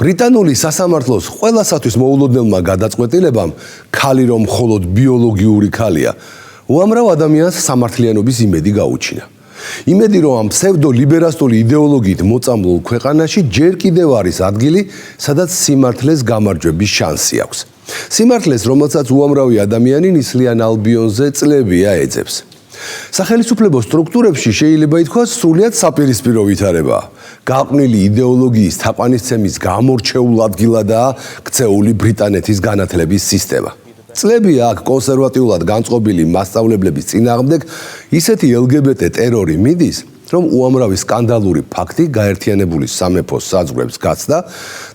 ბრიტანული სასამართლოს ყველასათვის მოულოდნელმა გადაწყვეტილებამ ქალი რომ მხოლოდ ბიოლოგიური ქალია, უამრავ ადამიანს სამართლიანობის იმედი გაუჩინა. იმედი რომ ამ ფსევდოლიბერალური იდეოლოგიით მოწამლულ ქვეყანაში ჯერ კიდევ არის ადგილი, სადაც სიმართლეს გამარჯვების შანსი აქვს. სიმართლეს, რომელსაც უამრავი ადამიანი ნისლიან ალბიონზე წლებია ეძებს. სახელმწიფო სტრუქტურებში შეიძლება ითქვას სრულიად საპირისპირო ვითარებაა. გაყვნილი იდეოლოგიის თაყვანისცემის გამორჩეულ ადგილადაა ქცეული ბრიტანეთის განათლების სისტემა. წლებია აქ კონსერვატიულად განწყობილი მასწავლებლების წინააღმდეგ ისეთი LGBT ტერორი მიდის, რომ უამრავი სკანდალური ფაქტი გაერთიანებული სამეფოს საზღვრებს გაცდა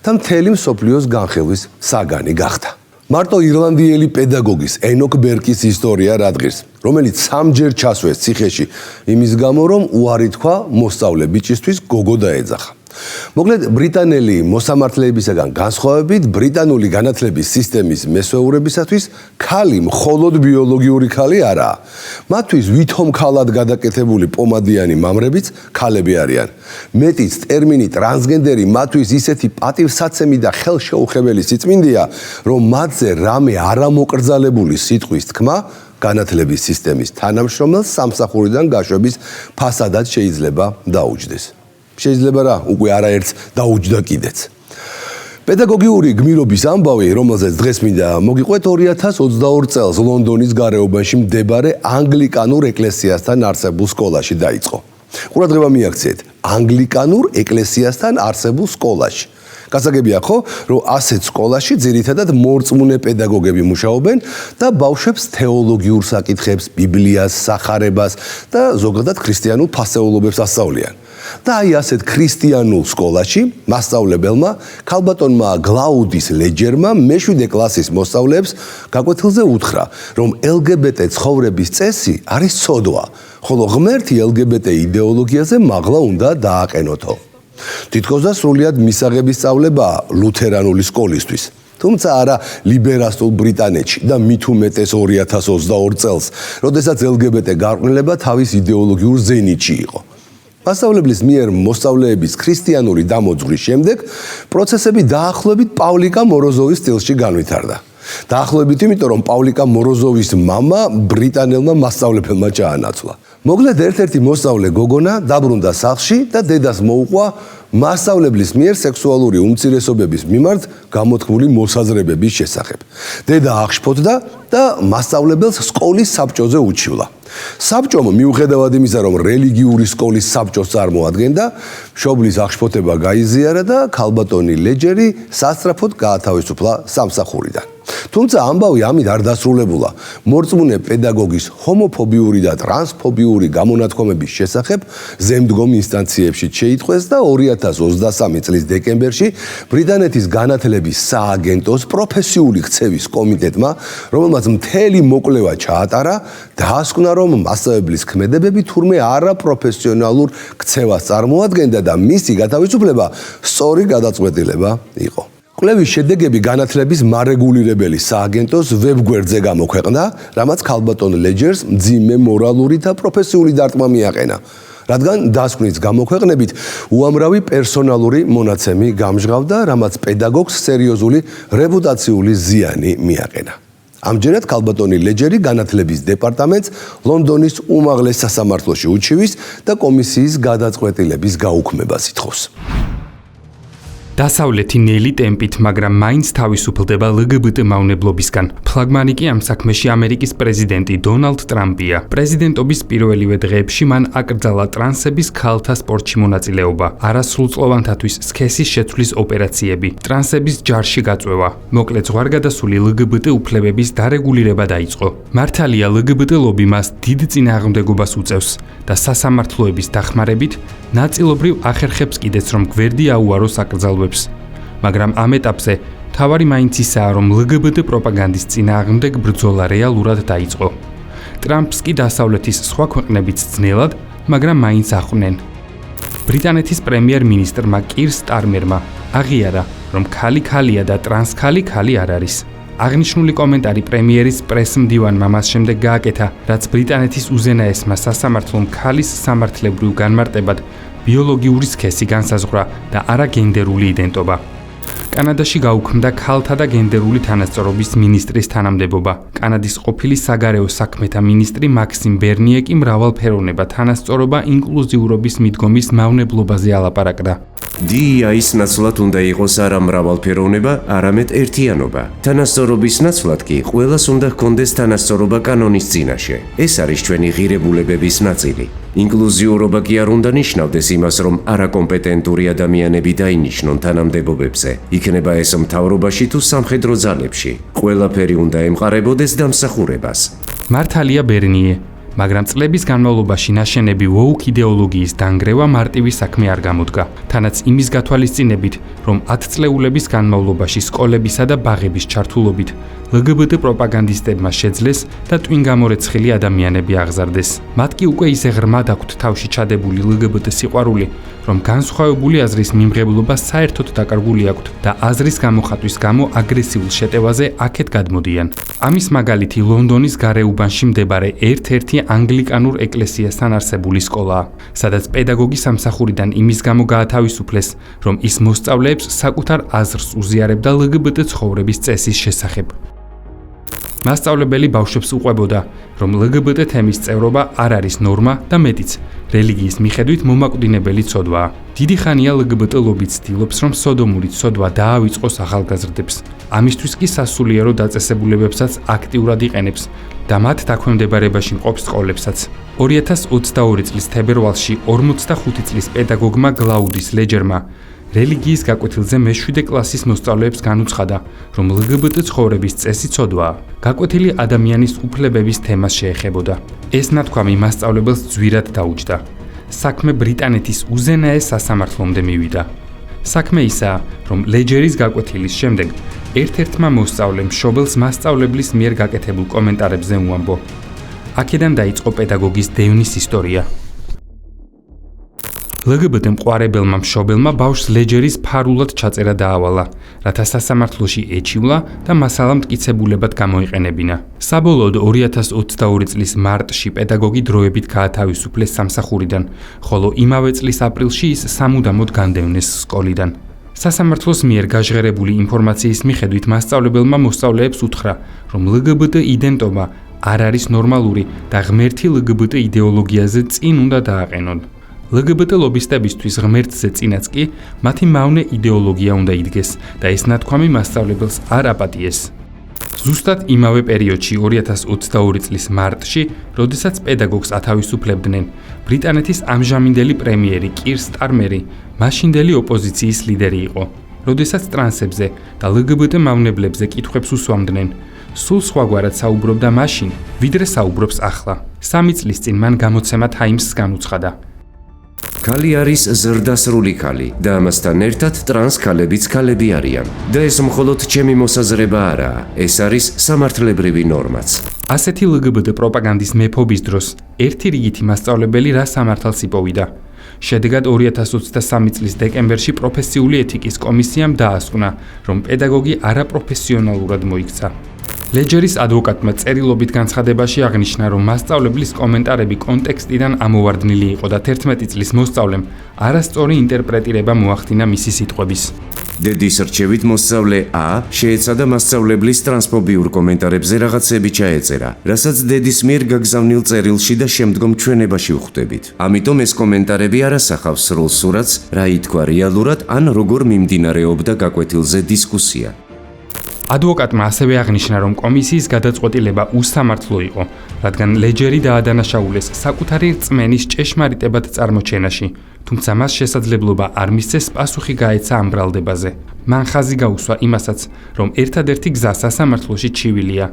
და მთელი მსოფლიოს განხილვის საგანი გახდა. მარტო ირლანდიელი პედაგოგის ენოკ ბერკის ისტორია რადგეს, რომელიც სამჯერ ჩასვეს ციხეში იმის გამო, რომ უარი თქვა მოსწავლე ბიჭისთვის გოგო დაეძახა. მოკლედ, ბრიტანელი მოსამართლეებისაგან განსხვავებით, ბრიტანული განათლების სისტემის მესვეურებისათვის ქალი მხოლოდ ბიოლოგიური ქალი არაა. მათთვის ვითომ ქალად გადაკეთებული პომადიანი მამრებიც ქალები არიან. მეტიც ტერმინი ტრანსგენდერი მათთვის ისეთი პატივსაცემი და ხელშეუხებელი სიწმინდეა, რომ მათზე რამე არამოკრძალებული სიტყვის თქმა განათლების სისტემის თანამშრომელს სამსახურიდან გაშვების ფასადად შეიძლება დაუჯდეს. შეიძლება რა, უკვე არაერთს დაუჯდა კიდეც. პედაგოგიური გმირობის ამბავი, რომელზეც დღეს მინდა მოგიყვეთ 2022 წელს ლონდონის გარეუბანში მდებარე ანგლიკანურ ეკლესიასთან არსებულ სკოლაში დაიწყო. ყურადღება მიაქციეთ, ანგლიკანურ ეკლესიასთან არსებულ სკოლაში. გასაგებია ხო, რომ ასეთ სკოლაში ძირითადად მორწმუნე პედაგოგები მუშაობენ და ბავშვებს თეოლოგიურ საკითხებს, ბიბლიას, სახარებას და ზოგადად ქრისტიანულ ფასეულობებს ასწავლიან. და აი ასეთ ქრისტიანულ სკოლაში მასწავლებელმა ქალბატონმა გლაუდის ლეჯერმა მე-7 კლასის მოსწავლეებს გაკვეთილზე უთხრა, რომ LGBT ცხოვრების წესი არის ცოდვა, ხოლო ღმერთი LGBT იდეოლოგიაზე მაღლა უნდა დააყენოთო. თითქოს და სრულიად მისაღების სწავლებაა ლუთერანული სკოლისთვის. თუმცა არა ლიბერალურ ბრიტანეთში და მით უმეტეს 2022 წელს, როდესაც LGBT გარყვნილება თავის იდეოლოგიურ ზენიტში იყო. მასწავლებლის მიერ მოსწავლეების ქრისტიანული დამოძღვრის შემდეგ პროცესები დაახლოებით პავლიკა მოროზოვის სტილში განვითარდა. დაახლოებით იმიტომ, რომ პავლიკა მოროზოვის მამა ბრიტანელმა მასწავლებელმა ჩაანაცვლა. მოკლედ, ერთ-ერთი მოსწავლე გოგონა დაბრუნდა სახლში და დედას მოუყვა მასწავლებლის მიერ სექსუალური უმცირესობების მიმართ გამოთქმული მოსაზრებების შესახებ. დედა აღშფოთდა და მასწავლებელს სკოლის საბჭოზე უჩივლა. საბჭომ მიუხედავად იმისა, რომ რელიგიური სკოლის საბჭოს წარმოადგენდა, მშობლის აღშფოთება გაიზიარა და ქალბატონი ლეჯერი სასწრაფოდ გაათავისუფლა სამსახურიდან. თუმცა ამბავი ამით არ დასრულებულა. მორწმუნე პედაგოგის ჰომოფობიური და ტრანსფობიური გამონათქვამების შესახებ ზემდგომ ინსტანციებში შეიტყვეს და 2023 წლის დეკემბერში ბრიტანეთის განათლების სააგენტოს პროფესიული ქცევის კომიტეტმა, რომელმაც მთელი მოკვლევა ჩაატარა, დაასკვნა, რომ მასწავლებლის ქმედებები თურმე არაპროფესიონალურ ქცევას წარმოადგენდა და მისი გათავისუფლება სწორი გადაწყვეტილება იყო. კვლევის შედეგები განათლების მარეგულირებელი სააგენტოს ვებგვერდზე გამოქვეყნდა, რამაც ქალბატონ ლეჯერს მძიმე მორალური და პროფესიული დარტყმა მიაყენა, რადგან დასკვნის გამოქვეყნებით უამრავი პერსონალური მონაცემი გამჟღავდა, რამაც პედაგოგს სერიოზული რეპუტაციული ზიანი მიაყენა. ამჯერად ქალბატონი ლეჯერი განათლების დეპარტამენტს ლონდონის უმაღლეს სასამართლოში უჩივის და კომისიის გადაწყვეტილების გაუქმებას ითხოვს. დასავლეთი ნელი ტემპით, მაგრამ მაინც თავისუფლდება LGBT მავნებლობისგან. ფლაგმანი კი ამ საქმეში ამერიკის პრეზიდენტი დონალდ ტრამპია. პრეზიდენტობის პირველივე დღეებში მან აკრძალა ტრანსების ქალთა სპორტში მონაწილეობა, არასრულწლოვანთათვის სქესის შეცვლის ოპერაციები, ტრანსების ჯარში გაწვევა. მოკლედ ზღვარგადასული LGBT უფლებების დარეგულირება დაიწყო. მართალია LGBT ლობი მას დიდ წინააღმდეგობას უწევს და სასამართლოების დახმარებით ნაწილობრივ ახერხებს კიდეც, რომ გვერდი აუაროს აკრძალვებს. მაგრამ ამ ეტაპზე თავარი მაინც ისაა, რომ LGBT პროპაგანდის წინააღმდეგ ბრძოლა რეალურად დაიწყო. ტრამპს კი დასავლეთის სხვა ქვეყნებიც ძნელად, მაგრამ მაინც ახვნენ. ბრიტანეთის პრემიერ-მინისტრმა კირ სტარმერმა აღიარა, რომ ქალი ქალია და ტრანს ქალი ქალი არ არის. აღნიშნული კომენტარი პრემიერის პრესმდივანმა მას შემდეგ გააკეთა, რაც ბრიტანეთის უზენაესმა სასამართლომ ქალის სამართლებრივ განმარტებად ბიოლოგიური სქესი განსაზღვრა და არა გენდერული იდენტობა. კანადაში გაუქმდა ქალთა და გენდერული თანასწორობის მინისტრის თანამდებობა. კანადის ყოფილი საგარეო საქმეთა მინისტრი მაქსიმ ბერნიე კი მრავალფეროვნება, თანასწორობა, ინკლუზიურობის მიდგომის მავნებლობაზე ალაპარაკდა. DEI-ის ნაცვლად უნდა იყოს არა მრავალფეროვნება, არამედ ერთიანობა. თანასწორობის ნაცვლად კი ყველას უნდა ჰქონდეს თანასწორობა კანონის წინაშე. ეს არის ჩვენი ღირებულებების ნაწილი. ინკლუზიურობა კი არ უნდა ნიშნავდეს იმას, რომ არაკომპეტენტური ადამიანები დაინიშნონ თანამდებობებზე. იქნება ეს მთავრობაში თუ სამხედრო ძალებში. ყველაფერი უნდა ემყარებოდეს დამსახურებას. მართალია ბერნიე, მაგრამ წლების განმავლობაში ნაშენები woke იდეოლოგიის დანგრევა მარტივი საქმე არ გამოდგა. თანაც იმის გათვალისწინებით, რომ 10 წლეულების განმავლობაში სკოლებისა და ბაღების ჩართულობით LGBT პროპაგანდისტებმა შეძლეს და ტვინგამორეცხილი ადამიანები აღზარდეს. მათ კი უკვე ისე ღრმად აქვთ თავში ჩადებული LGBT სიყვარული, რომ განსხვავებული აზრის მიმღებლობა საერთოდ დაკარგული აქვთ და აზრის გამოხატვის გამო აგრესიულ შეტევაზე აქეთ გადმოდიან. ამის მაგალითი ლონდონის გარეუბანში მდებარე ერთ-ერთი ანგლიკანურ ეკლესიასთან არსებული სკოლაა, სადაც პედაგოგი სამსახურიდან იმის გამო გაათავისუფლეს, რომ ის მოსწავლეებს საკუთარ აზრს უზიარებდა LGBT ცხოვრების წესის შესახებ. მასწავლებელი ბავშვებს უყვებოდა, რომ LGBT თემის წევრობა არ არის ნორმა და მეტიც, რელიგიის მიხედვით მომაკვდინებელი ცოდვაა. დიდი ხანია LGBT ლობი ცდილობს, რომ სოდომური ცოდვა დაავიწყოს ახალგაზრდებს. ამისთვის კი სასულიერო დაწესებულებებსაც აქტიურად იყენებს და მათ დაქვემდებარებაში მყოფ სკოლებსაც. 2022 წლის თებერვალში 45 წლის პედაგოგმა გლაუდის ლეჯერმა რელიგიის გაკვეთილზე მე-7 კლასის მოსწავლეებს განუცხადა, რომ LGBT ცხოვრების წესი ცოდვაა. გაკვეთილი ადამიანის უფლებების თემას შეეხებოდა. ეს ნათქვამი მასწავლებელს ძვირად დაუჯდა. საქმე ბრიტანეთის უზენაეს სასამართლომდე მივიდა. საქმე ისაა, რომ ლეჯერის გაკვეთილის შემდეგ ერთ-ერთმა მოსწავლემ მშობელს მასწავლებლის მიერ გაკეთებულ კომენტარებზე უამბო. აქედან დაიწყო პედაგოგის დევნის ისტორია. LGBT მყარებელმა მშობელმა ბავშვს ლეჯერის ფარულად ჩაწერა დაავალა, რათა სასამართლოში ეჩივლა და მასალა მტკიცებულებად გამოიყენებინა. საბოლოოდ 2022 წლის მარტში პედაგოგი დროებით გაათავისუფლეს სამსახურიდან, ხოლო იმავე წლის აპრილში ის სამუდამოდ განდევნეს სკოლიდან. სასამართლოს მიერ გაჟღერებული ინფორმაციის მიხედვით მასწავლებელმა მოსწავლეებს უთხრა, რომ LGBT იდენტობა არ არის ნორმალური და ღმერთი LGBT იდეოლოგიაზე წინ უნდა დააყენონ. LGBT ლობისტებისთვის ღმერთზე წინაც კი მათი მავნე იდეოლოგია უნდა იდგეს და ეს ნათქვამი მასწავლებელს არ აპატიეს. ზუსტად იმავე პერიოდში 2022 წლის მარტში, როდესაც პედაგოგს ათავისუფლებდნენ, ბრიტანეთის ამჟამინდელი პრემიერი კիր სტარმერი მაშინდელი ოპოზიციის ლიდერი იყო. როდესაც ტრანსებზე და LGBT მავნებლებზე კითხვებს უსვამდნენ, სულ სხვაგვარად საუბრობდა მაშინ, ვიდრე საუბრობს ახლა. 3 წლის წინ მან გამოცემა Times-ს განუცხადა. ქალი არის ზრდასრული ქალი და ამასთან ერთად ტრანს ქალებიც ქალები არიან. და ეს მხოლოდ ჩემი მოსაზრება არაა, ეს არის სამართლებრივი ნორმაც. ასეთი LGBT პროპაგანდის მეფობის დროს ერთი რიგითი მასწავლებელი რა სამართალს იპოვიდა. შედეგად 2023 წლის დეკემბერში პროფესიული ეთიკის კომისიამ დაასკვნა, რომ პედაგოგი არაპროფესიონალურად მოიქცა. ლეჯერის ადვოკატმა წერილობით განცხადებაში აღნიშნა, რომ მასწავლებლის კომენტარები კონტექსტიდან ამოვარდნილი იყო და 11 წლის მოსწავლემ არასწორი ინტერპრეტირება მოახდინა მისი სიტყვების. დედის რჩევით მოსწავლე A შეეცადა მასწავლებლის ტრანსფობიურ კომენტარებზე რაღაცები ჩაეწერა, რასაც დედის მიერ გაგზავნილ წერილში და შემდგომ ჩვენებაში ვხვდებით. ამიტომ ეს კომენტარები არ ასახავს სრულ სურათს, რა ითქვა რეალურად ან როგორ მიმდინარეობდა გაკვეთილზე დისკუსია. ადვოკატმა ასევე აღნიშნა, რომ კომისიის გადაწყვეტილება უსამართლო იყო, რადგან ლეჯერი დაადანაშაულეს საკუთარი რწმენის ჭეშმარიტებად წარმოჩენაში, თუმცა მას შესაძლებლობა არ მისცეს პასუხი გაეცა ამ ბრალდებაზე. მან ხაზი გაუსვა იმასაც, რომ ერთადერთი გზა სასამართლოში ჩივილია,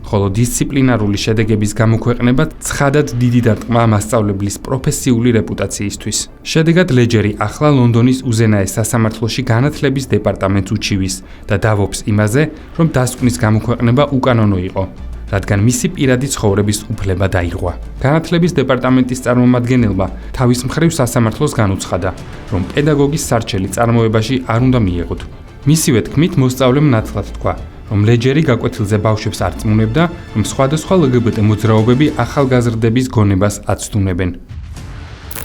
ხოლო დისციპლინარული შედეგების გამოქვეყნება ცხადად დიდი დარტყმა მასწავლებლის პროფესიული რეპუტაციისთვის. შედეგად ლეჯერი ახლა ლონდონის უზენაეს სასამართლოში განათლების დეპარტამენტს უჩივის და დავობს იმაზე, რომ დასკვნის გამოქვეყნება უკანონო იყო, რადგან მისი პირადი ცხოვრების უფლება დაირღვა. განათლების დეპარტამენტის წარმომადგენელმა თავის მხრივ სასამართლოს განუცხადა, რომ პედაგოგის სარჩელი წარმოებაში არ უნდა მიეღოთ. მისივე თქმით, მოსწავლემ ნათლად თქვა, რომ ლეჯერი გაკვეთილზე ბავშვებს არ წმუნებდა, რომ სხვადასხვა LGBT მოძრაობები ახალგაზრდების გონებას აცდუნებენ.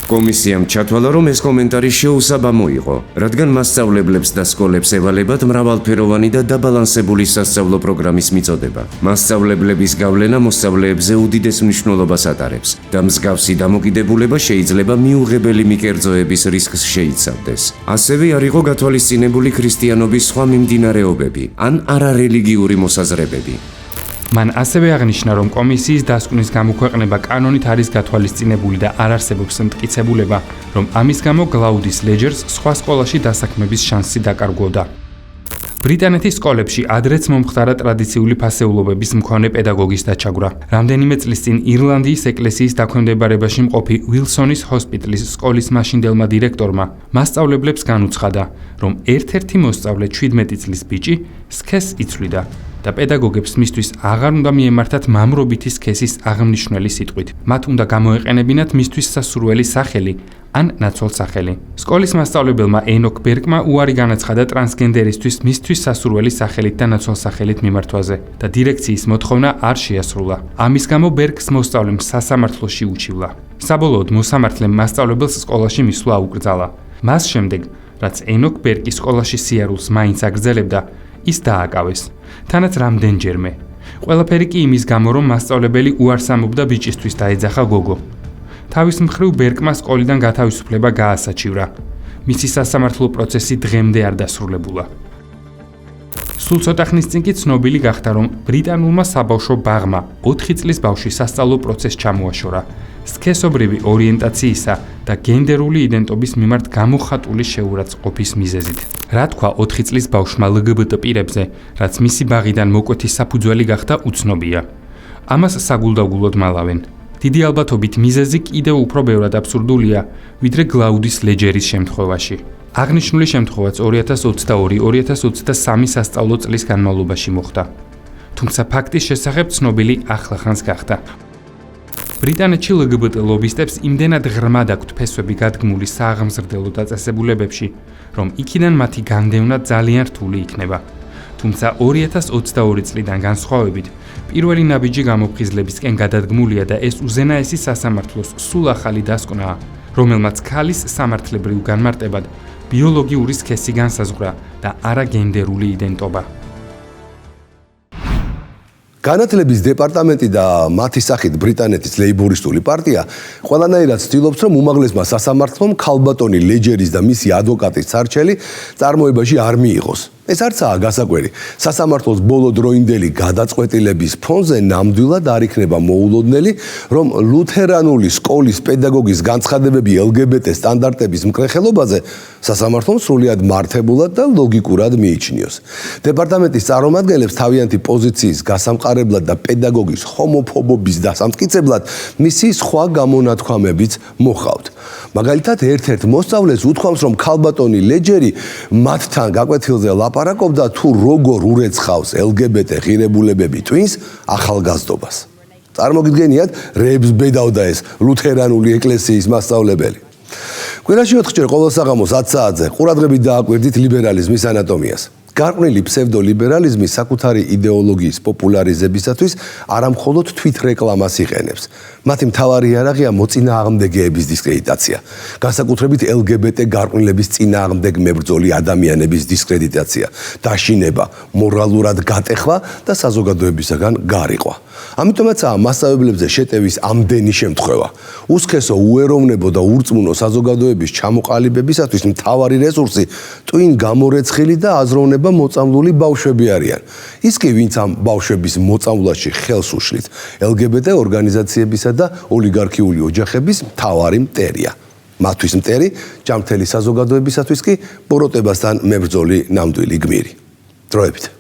კომისიამ ჩათვალა, რომ ეს კომენტარი შეუსაბამო იყო, რადგან მასწავლებლებს და სკოლებს ევალებათ მრავალფეროვანი და დაბალანსებული სასწავლო პროგრამის მიწოდება. მასწავლებლების გავლენა მოსწავლეებზე უდიდეს მნიშვნელობას ატარებს და მსგავსი დამოკიდებულება შეიძლება მიუღებელი მიკერძოების რისკს შეიცავდეს. ასევე არ იყო გათვალისწინებული ქრისტიანობის სხვა მიმდინარეობები ან არარელიგიური მოსაზრებები. მან ასევე აღნიშნა, რომ კომისიის დასკვნის გამოქვეყნება კანონით არის გათვალისწინებული და არ არსებობს მტკიცებულება, რომ ამის გამო გლაუდის ლეჯერს სხვა სკოლაში დასაქმების შანსი დაკარგვოდა. ბრიტანეთის სკოლებში ადრეც მომხდარა ტრადიციული ფასეულობების მქონე პედაგოგის დაჩაგვრა. რამდენიმე წლის წინ ირლანდიის ეკლესიის დაქვემდებარებაში მყოფი უილსონის ჰოსპიტალის სკოლის მაშინდელმა დირექტორმა მასწავლებლებს განუცხადა, რომ ერთ-ერთი მოსწავლე 17 წლის ბიჭი სქესს იცვლიდა და პედაგოგებს მისთვის აღარ უნდა მიემართათ მამრობითი სქესის აღნიშნული სიტყვით. მათ უნდა გამოეყენებინათ მისთვის სასურველი სახელი ან ნაცვალსახელი. სკოლის მასწავლებელმა ენოკ ბერკმა უარი განაცხადა ტრანსგენდერისთვის მისთვის სასურველი სახელით და ნაცვალსახელით მიმართვაზე და დირექციის მოთხოვნა არ შეასრულა. ამის გამო ბერკს მოსწავლემ სასამართლოში უჩივლა. საბოლოოდ მოსამართლემ მასწავლებელს სკოლაში მისვლა აუკრძალა. მას შემდეგ, რაც ენოკ ბერკი სკოლაში სიარულს მაინც აგრძელებდა, ის დააკავეს. თანაც რამდენჯერმე. ყველაფერი კი იმის გამო, რომ მასწავლებელი უარს ამბობდა ბიჭისთვის და ეძახა გოგო. თავის მხრივ ბერკმა სკოლიდან გათავისუფლება გაასაჩივრა. მისი სასამართლო პროცესი დღემდე არ დასრულებულა. სულ ცოტა ხნის წინ კი ცნობილი გახდა, რომ ბრიტანულმა საბავშვო ბაღმა 4 წლის ბავშვის სასწავლო პროცესს ჩამოაშორა. სქესობრივი ორიენტაციისა და გენდერული იდენტობის მიმართ გამოხატული შეურაცხყოფის მიზეზით. რა თქვა 4 წლის ბავშვმა LGBT პირებზე, რაც მისი ბაღიდან მოკვეთის საფუძველი გახდა, უცნობია. ამას საგულდაგულოდ მალავენ. დიდი ალბათობით მიზეზი კიდევ უფრო ბევრად აბსურდულია, ვიდრე გლაუდის ლეჯერის შემთხვევაში. აღნიშნული შემთხვევაც 2022-2023 სასწავლო წლის განმავლობაში მოხდა. თუმცა ფაქტის შესახებ ცნობილი ახლახანს გახდა. ბრიტანეთში LGBT ლობისტებს იმდენად ღრმად აქვთ ფესვები გადგმული სააღმზრდელო დაწესებულებებში, რომ იქიდან მათი განდევნა ძალიან რთული იქნება. თუმცა 2022 წლიდან განსხვავებით, პირველი ნაბიჯი გამოფხიზლებისკენ გადადგმულია და ეს უზენაესი სასამართლოს სულ ახალი დასკვნაა, რომელმაც ქალის სამართლებრივ განმარტებად ბიოლოგიური სქესი განსაზღვრა და არა გენდერული იდენტობა. განათლების დეპარტამენტი და მათი სახით ბრიტანეთის ლეიბორისტული პარტია ყველანაირად ცდილობს, რომ უმაღლესმა სასამართლომ ქალბატონი ლეჯერის და მისი ადვოკატის სარჩელი წარმოებაში არ მიიღოს. ეს არცაა გასაკვირი. სასამართლოს ბოლო დროინდელი გადაწყვეტილების ფონზე ნამდვილად არ იქნება მოულოდნელი, რომ ლუთერანული სკოლის პედაგოგის განცხადებები LGBT სტანდარტების მკრეხელობაზე სასამართლომ სრულიად მართებულად და ლოგიკურად მიიჩნიოს. დეპარტამენტის წარმომადგენლებს თავიანთი პოზიციის გასამყარებლად და პედაგოგის ჰომოფობობის დასამტკიცებლად მისი სხვა გამონათქვამებიც მოჰყავთ. მაგალითად, ერთ-ერთ მოსწავლეს უთქვამს, რომ ქალბატონი ლეჯერი მათთან გაკვეთილზე ლაპარაკობდა თუ როგორ ურეცხავს LGBT ღირებულებები twins ახალგაზრდობას. წარმოგიდგენიათ, რებს ბედავდა ეს ლუთერანული ეკლესიის მასწავლებელი. კვირაში 4 ჯერ ყოველ საღამოს 10 საათზე ყურადღებით დააკვირდით ლიბერალიზმის ანატომიას. გარყვნილი ფსევდოლიბერალიზმი საკუთარი იდეოლოგიის პოპულარიზებისათვის არამხოლოდ თვით რეკლამას იყენებს. მათი მთავარი იარაღია მოწინააღმდეგეების დისკრედიტაცია. განსაკუთრებით LGBT გარყვნილების წინააღმდეგ მებრძოლი ადამიანების დისკრედიტაცია, დაშინება, მორალურად გატეხვა და საზოგადოებისაგან გარიყვა. ამიტომაცაა მასწავლებლებზე შეტევის ამდენი შემთხვევა. უსქესო, უეროვნებო და ურწმუნო საზოგადოების ჩამოყალიბებისათვის მთავარი რესურსი ტვინ გამორეცხილი და აზროვნება მოწამლული ბავშვები არიან. ის კი, ვინც ამ ბავშვების მოწამვლაში ხელს უშლით, LGBT ორგანიზაციებისა და ოლიგარქიული ოჯახების მთავარი მტერია. მათთვის მტერი, ჯანმრთელი საზოგადოებისათვის კი ბოროტებასთან მებრძოლი ნამდვილი გმირი. დროებით.